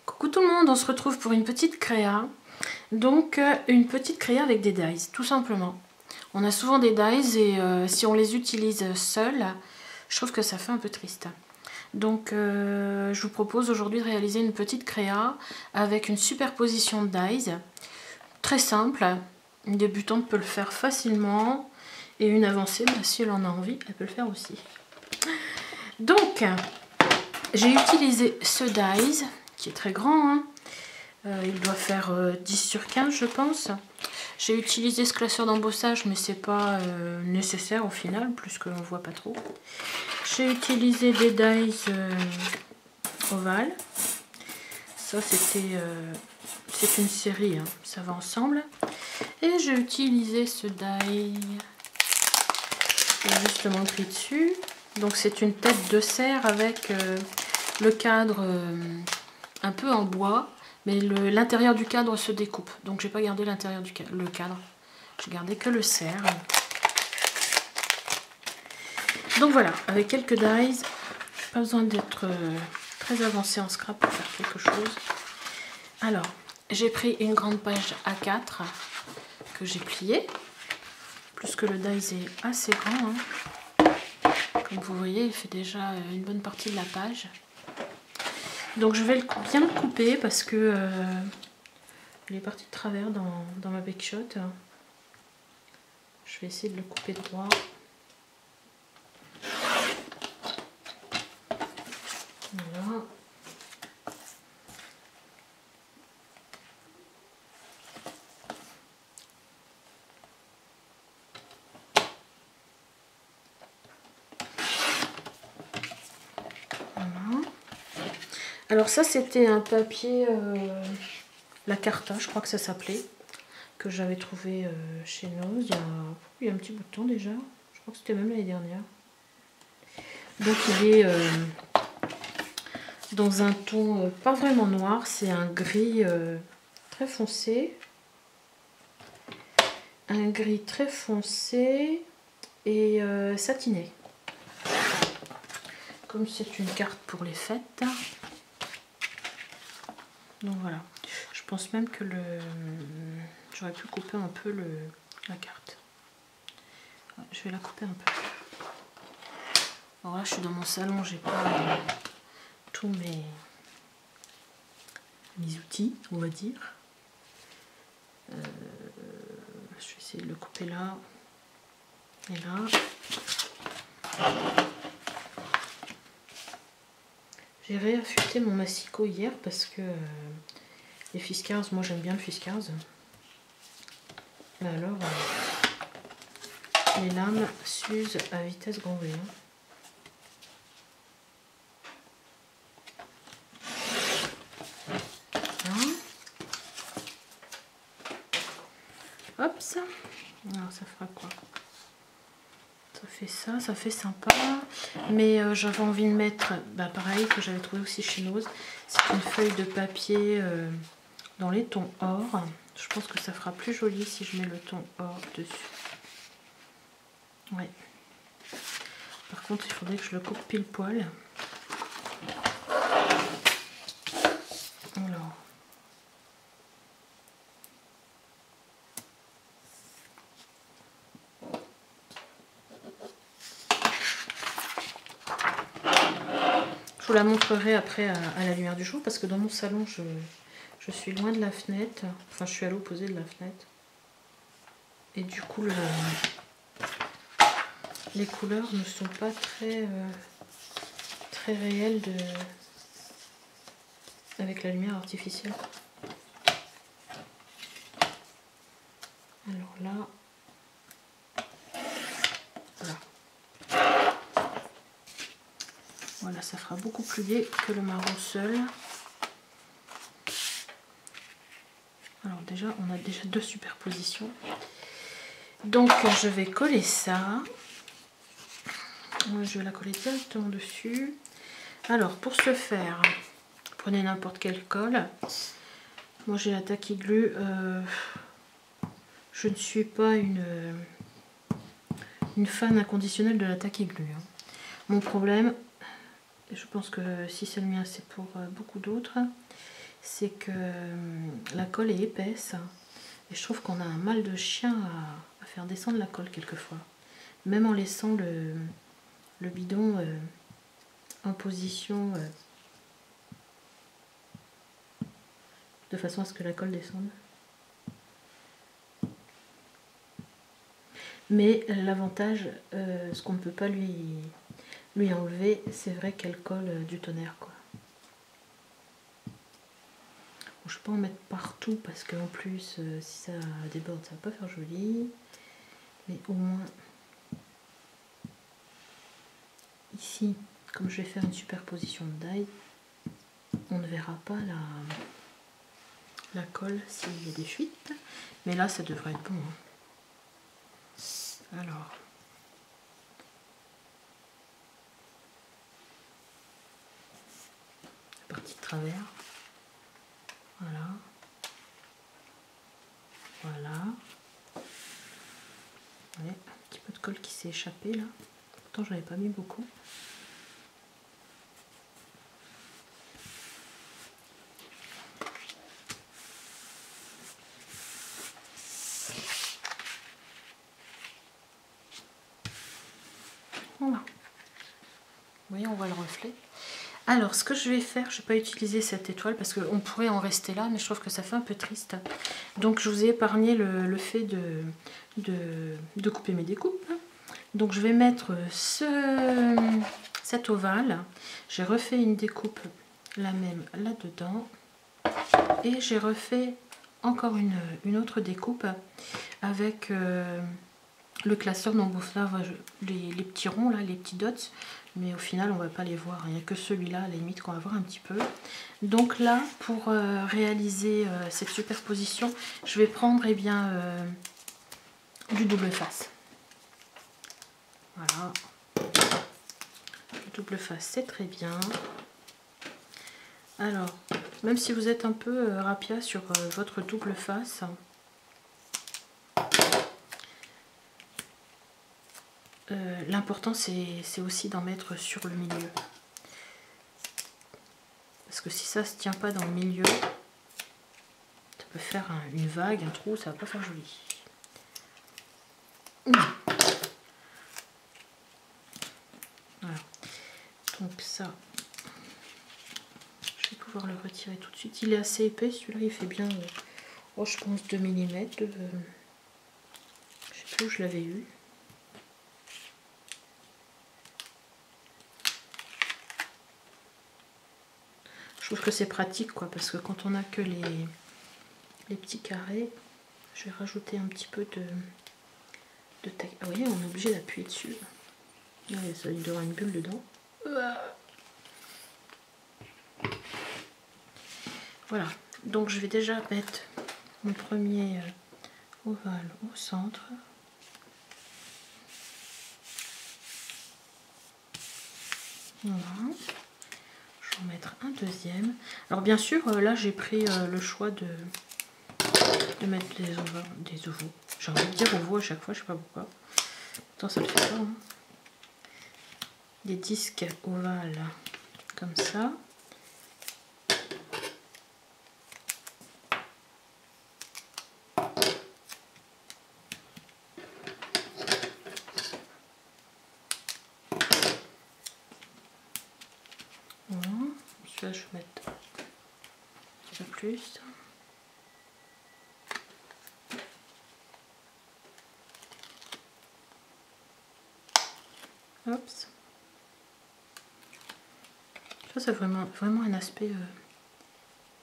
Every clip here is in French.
Coucou tout le monde, on se retrouve pour une petite créa. Donc une petite créa avec des dies, tout simplement. On a souvent des dies et si on les utilise seuls, je trouve que ça fait un peu triste. Donc je vous propose aujourd'hui de réaliser une petite créa avec une superposition de dies. Très simple, une débutante peut le faire facilement. Et une avancée, si elle en a envie, elle peut le faire aussi. Donc, j'ai utilisé ce dies, qui est très grand, hein. Il doit faire 10 sur 15 je pense. J'ai utilisé ce classeur d'embossage mais c'est pas nécessaire au final puisque on voit pas trop. J'ai utilisé des dies ovales. Ça c'est une série, hein. Ça va ensemble. Et j'ai utilisé ce die justement pris dessus. Donc c'est une tête de cerf avec le cadre un peu en bois. Mais l'intérieur du cadre se découpe. Donc j'ai pas gardé l'intérieur du cadre. J'ai gardé que le cerf. Donc voilà, avec quelques dies, pas besoin d'être très avancé en scrap pour faire quelque chose. Alors, j'ai pris une grande page A4 que j'ai pliée. Plus que le dies est assez grand, hein. Comme vous voyez, il fait déjà une bonne partie de la page. Donc je vais bien le couper parce que il est parti de travers dans ma bake shot. Je vais essayer de le couper droit. Voilà. Alors ça c'était un papier, la Carta, je crois que ça s'appelait, que j'avais trouvé chez Noz il y a un petit bout de temps déjà, je crois que c'était même l'année dernière. Donc il est dans un ton pas vraiment noir, c'est un gris très foncé. Un gris très foncé et satiné. Comme c'est une carte pour les fêtes. Donc voilà, je pense même que j'aurais pu couper un peu la carte. Je vais la couper un peu. Alors là, je suis dans mon salon, j'ai pas tous mes outils, on va dire. Je vais essayer de le couper là et là. J'ai réaffûté mon massicot hier parce que les Fiskars, moi j'aime bien le Fiskars. Mais alors, les lames s'usent à vitesse grand V. Hop ça. Alors ça fera quoi? Ça fait ça, ça fait sympa. Mais j'avais envie de mettre, pareil, que j'avais trouvé aussi chez Noz. C'est une feuille de papier dans les tons or. Je pense que ça fera plus joli si je mets le ton or dessus. Ouais. Par contre, il faudrait que je le coupe pile poil. Alors. Je vous la montrerai après à la lumière du jour parce que dans mon salon, je suis loin de la fenêtre. Enfin, je suis à l'opposé de la fenêtre. Et du coup, les couleurs ne sont pas très réelles avec la lumière artificielle. Alors là, voilà. Voilà, ça fera beaucoup plus gai que le marron seul. Alors déjà, on a déjà deux superpositions. Donc je vais coller ça. Je vais la coller directement dessus. Alors pour ce faire, prenez n'importe quelle colle. Moi j'ai la Tacky Glue. Je ne suis pas une fan inconditionnelle de la Tacky Glue. Mon problème, je pense que si c'est le mien, c'est pour beaucoup d'autres, c'est que la colle est épaisse et je trouve qu'on a un mal de chien à faire descendre la colle quelquefois. Même en laissant le bidon en position de façon à ce que la colle descende. Mais l'avantage, ce qu'on ne peut pas lui enlever, c'est vrai qu'elle colle du tonnerre, quoi. Bon, je peux en mettre partout parce qu'en plus, si ça déborde, ça va pas faire joli. Mais au moins, ici, comme je vais faire une superposition de die, on ne verra pas la colle s'il y a des fuites. Mais là, ça devrait être bon, hein. Alors, la partie de travers, voilà, voilà, ouais, un petit peu de colle qui s'est échappé là, pourtant j'en avais pas mis beaucoup. Voilà. Vous voyez, on voit le reflet. Alors, ce que je vais faire, je ne vais pas utiliser cette étoile parce qu'on pourrait en rester là, mais je trouve que ça fait un peu triste. Donc, je vous ai épargné le fait de couper mes découpes. Donc, je vais mettre cet ovale. J'ai refait une découpe, la même là-dedans. Et j'ai refait encore une autre découpe avec le classeur non boufflard, les petits ronds, là, les petits dots. Mais au final on va pas les voir, il n'y a que celui-là à la limite qu'on va voir un petit peu. Donc là, pour réaliser cette superposition, je vais prendre du double face. Voilà, le double face c'est très bien. Alors, même si vous êtes un peu rapia sur votre double face, l'important c'est aussi d'en mettre sur le milieu. Parce que si ça se tient pas dans le milieu, ça peut faire une vague, un trou, ça va pas faire joli. Voilà. Donc ça, je vais pouvoir le retirer tout de suite. Il est assez épais, celui-là il fait bien, oh, je pense 2 mm. Je sais plus où je l'avais eu. Je trouve que c'est pratique, quoi, parce que quand on n'a que les petits carrés, je vais rajouter un petit peu de taille. Ah, vous voyez, on est obligé d'appuyer dessus. Il doit y avoir une bulle dedans. Voilà, donc je vais déjà mettre mon premier ovale au centre. Voilà. Je vais en mettre un deuxième. Alors bien sûr, là j'ai pris le choix de mettre des ovaux. J'ai envie de dire ovaux à chaque fois, je sais pas pourquoi. Pourtant ça le fait pas. Hein. Des disques ovales comme ça. Voilà. Celui-là je vais mettre un petit peu plus. Hop. Ça c'est vraiment un aspect,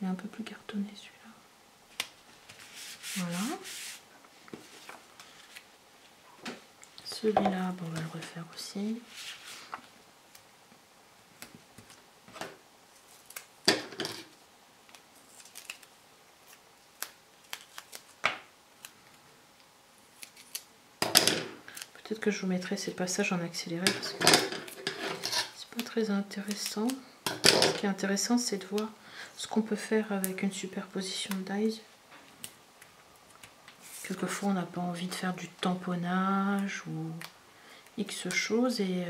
il est un peu plus cartonné celui-là. Voilà. Celui-là, bon, on va le refaire aussi. Peut-être que je vous mettrai ces passages en accéléré parce que c'est pas très intéressant. Ce qui est intéressant, c'est de voir ce qu'on peut faire avec une superposition de dies. Quelquefois, on n'a pas envie de faire du tamponnage ou X choses et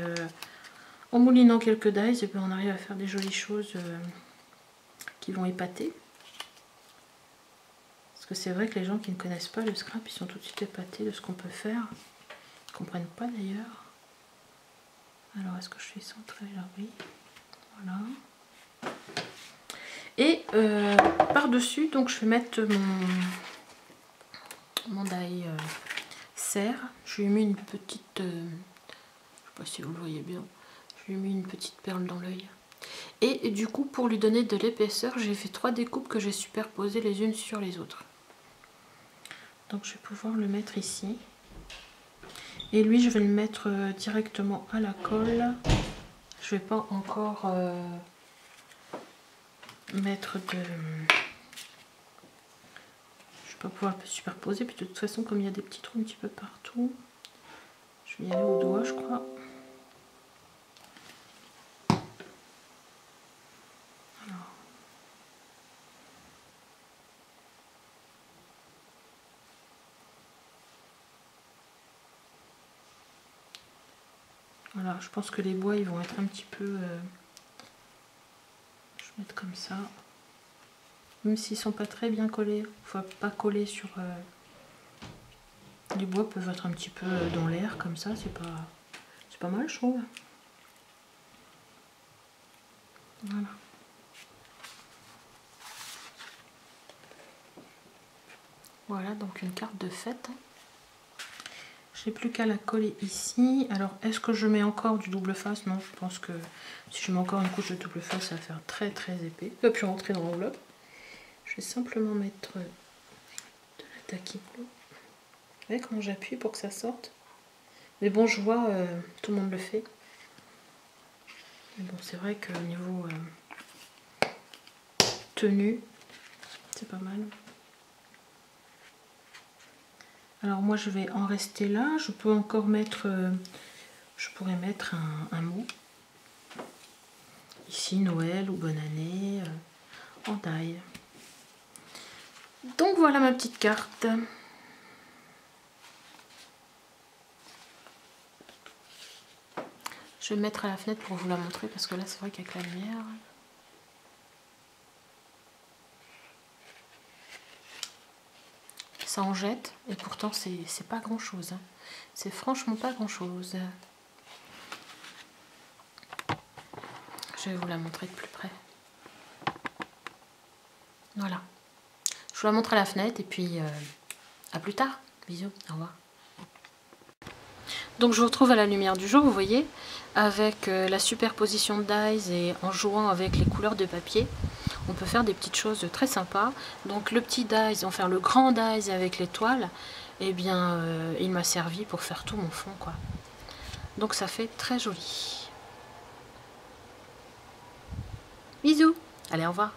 en moulinant quelques dies, on arrive à faire des jolies choses qui vont épater. que c'est vrai que les gens qui ne connaissent pas le scrap, ils sont tout de suite épatés de ce qu'on peut faire. Ils ne comprennent pas d'ailleurs. Alors, est-ce que je suis centrée là? Oui. Voilà. Et par-dessus, donc je vais mettre mon die serre. Je lui ai mis une petite... je ne sais pas si vous le voyez bien. Je lui ai mis une petite perle dans l'œil. Et du coup, pour lui donner de l'épaisseur, j'ai fait 3 découpes que j'ai superposées les unes sur les autres. Donc je vais pouvoir le mettre ici. Et lui, je vais le mettre directement à la colle. Je vais pas encore mettre de... Je vais pas pouvoir le superposer. Puis de toute façon, comme il y a des petits trous un petit peu partout, je vais y aller au doigt, je crois. Voilà, je pense que les bois ils vont être un petit peu... je vais mettre comme ça. Même s'ils sont pas très bien collés, faut pas coller sur... Les bois peuvent être un petit peu dans l'air comme ça, c'est pas mal je trouve. Voilà. Voilà donc une carte de fête. J'ai plus qu'à la coller ici. Alors, est-ce que je mets encore du double face? Non, je pense que si je mets encore une couche de double face, ça va faire très très épais. Il ne va plus rentrer dans l'enveloppe. Je vais simplement mettre de la taquine. Vous voyez comment j'appuie pour que ça sorte? Mais bon, je vois, tout le monde le fait. Mais bon, c'est vrai qu'au niveau tenue, c'est pas mal. Alors moi je vais en rester là, je peux encore mettre, je pourrais mettre un mot. Ici Noël ou bonne année, en die. Donc voilà ma petite carte. Je vais me mettre à la fenêtre pour vous la montrer parce que là c'est vrai qu'avec la lumière... Ça en jette et pourtant c'est pas grand chose. Hein. C'est franchement pas grand chose. Je vais vous la montrer de plus près. Voilà. Je vous la montre à la fenêtre et puis à plus tard. Bisous, au revoir. Donc je vous retrouve à la lumière du jour, vous voyez, avec la superposition de dies et en jouant avec les couleurs de papier. On peut faire des petites choses très sympas. Donc le petit dies, enfin le grand dies avec l'étoile, eh bien il m'a servi pour faire tout mon fond quoi. Donc ça fait très joli. Bisous. Allez, au revoir.